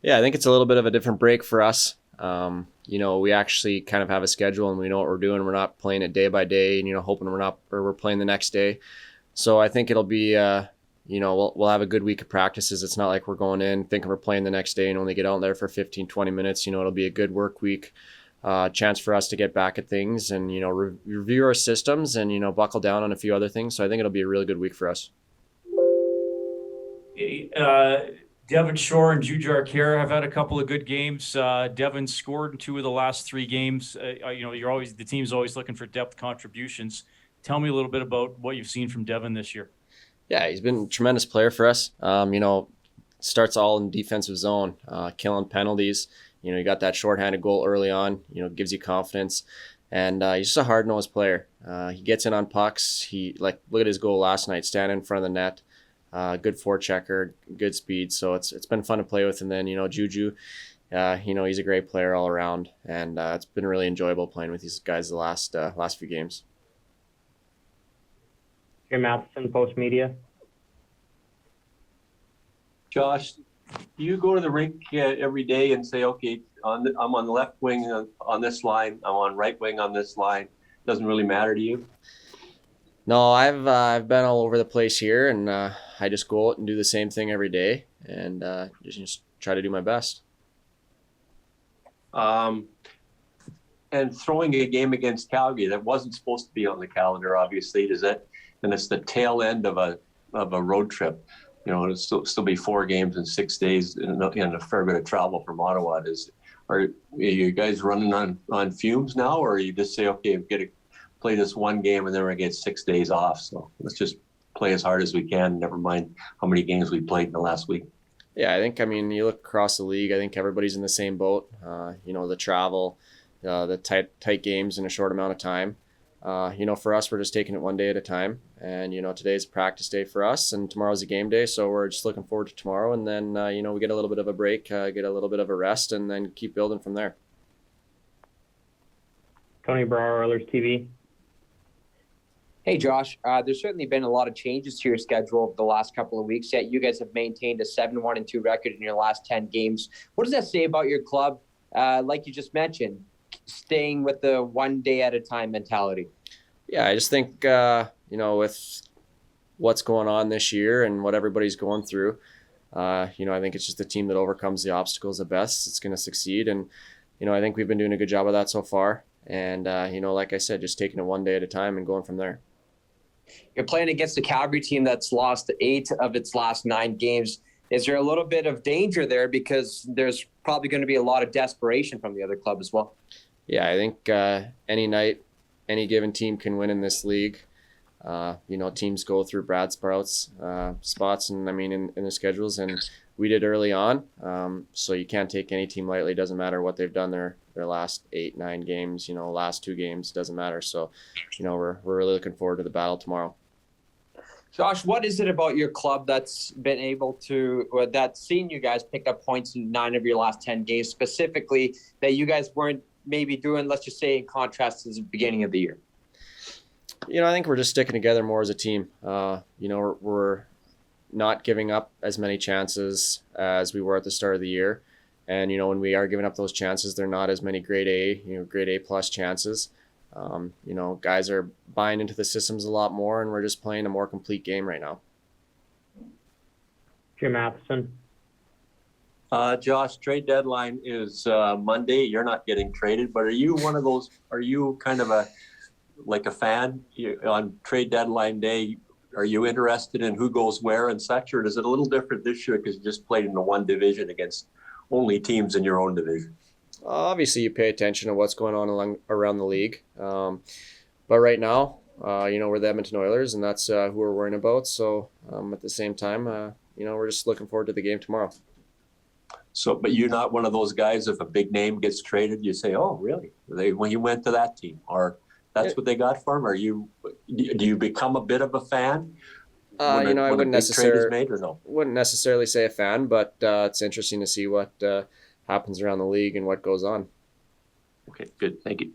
Yeah, I think it's a little bit of a different break for us. We actually kind of have a schedule and we know what we're doing. We're not playing it day by day and, hoping we're playing the next day. So I think it'll be, we'll have a good week of practices. It's not like we're going in thinking we're playing the next day and only get out there for 15, 20 minutes. It'll be a good work week, chance for us to get back at things and, review our systems and, buckle down on a few other things. So I think it'll be a really good week for us. Devon Shore and Juju Arcaro have had a couple of good games. Devon scored in 2 of the last 3 games. The team's always looking for depth contributions. Tell me a little bit about what you've seen from Devon this year. Yeah, he's been a tremendous player for us. Starts all in defensive zone, killing penalties. You got that shorthanded goal early on, gives you confidence. And he's just a hard-nosed player. He gets in on pucks. Look at his goal last night, standing in front of the net. Good forechecker, good speed. So it's been fun to play with. And then, Juju, he's a great player all around. And it's been really enjoyable playing with these guys the last few games. Jim Matheson, Post Media. Josh, do you go to the rink every day and say, okay, I'm on the left wing on this line, I'm on right wing on this line? Doesn't really matter to you? No, I've been all over the place here, and I just go out and do the same thing every day, and just try to do my best. And throwing a game against Calgary that wasn't supposed to be on the calendar, obviously, does it? And it's the tail end of a road trip. It'll still be 4 games in 6 days and a fair bit of travel from Ottawa. Are you guys running on fumes now, or you just say, okay, we've got to play this one game and then we're going to get 6 days off? So let's just play as hard as we can. Never mind how many games we played in the last week. Yeah, you look across the league, I think everybody's in the same boat. The travel, the tight games in a short amount of time. For us, we're just taking it one day at a time. And, today's a practice day for us and tomorrow's a game day. So we're just looking forward to tomorrow. And then, we get a little bit of a break, get a little bit of a rest, and then keep building from there. Tony Brower, Oilers TV. Hey, Josh, there's certainly been a lot of changes to your schedule over the last couple of weeks, yet you guys have maintained a 7-1-2 record in your last 10 games. What does that say about your club? Like you just mentioned, staying with the one day at a time mentality. Yeah, I just think, with what's going on this year and what everybody's going through, I think it's just the team that overcomes the obstacles the best. It's going to succeed. And, I think we've been doing a good job of that so far. And, like I said, just taking it one day at a time and going from there. You're playing against a Calgary team that's lost 8 of its last 9 games. Is there a little bit of danger there because there's probably going to be a lot of desperation from the other club as well? Yeah, I think any night, any given team can win in this league. Teams go through Brad Sprout's spots and in their schedules, and we did early on. So you can't take any team lightly. It doesn't matter what they've done their last 8-9 games. Last 2 games, doesn't matter. So, we're really looking forward to the battle tomorrow. Josh, what is it about your club that's been able to, or that's seen you guys pick up points in 9 of your last 10 games, specifically that you guys weren't maybe doing, let's just say, in contrast to the beginning of the year? I think we're just sticking together more as a team. We're not giving up as many chances as we were at the start of the year. And, when we are giving up those chances, they're not as many grade A plus chances. Guys are buying into the systems a lot more, and we're just playing a more complete game right now. Jim Matheson. Josh, trade deadline is Monday. You're not getting traded, but are you one of those, are you kind of a fan on trade deadline day? Are you interested in who goes where and such, or is it a little different this year because you just played in the one division against only teams in your own division? Obviously, you pay attention to what's going on around the league. But right now, we're the Edmonton Oilers, and that's who we're worrying about. So at the same time, we're just looking forward to the game tomorrow. So, but you're not one of those guys, if a big name ges traded, you say, oh, really? When you went to that team, or that's what they got for him? Do you become a bit of a fan? I wouldn't wouldn't necessarily say a fan, but it's interesting to see what happens around the league and what goes on. Okay, good. Thank you.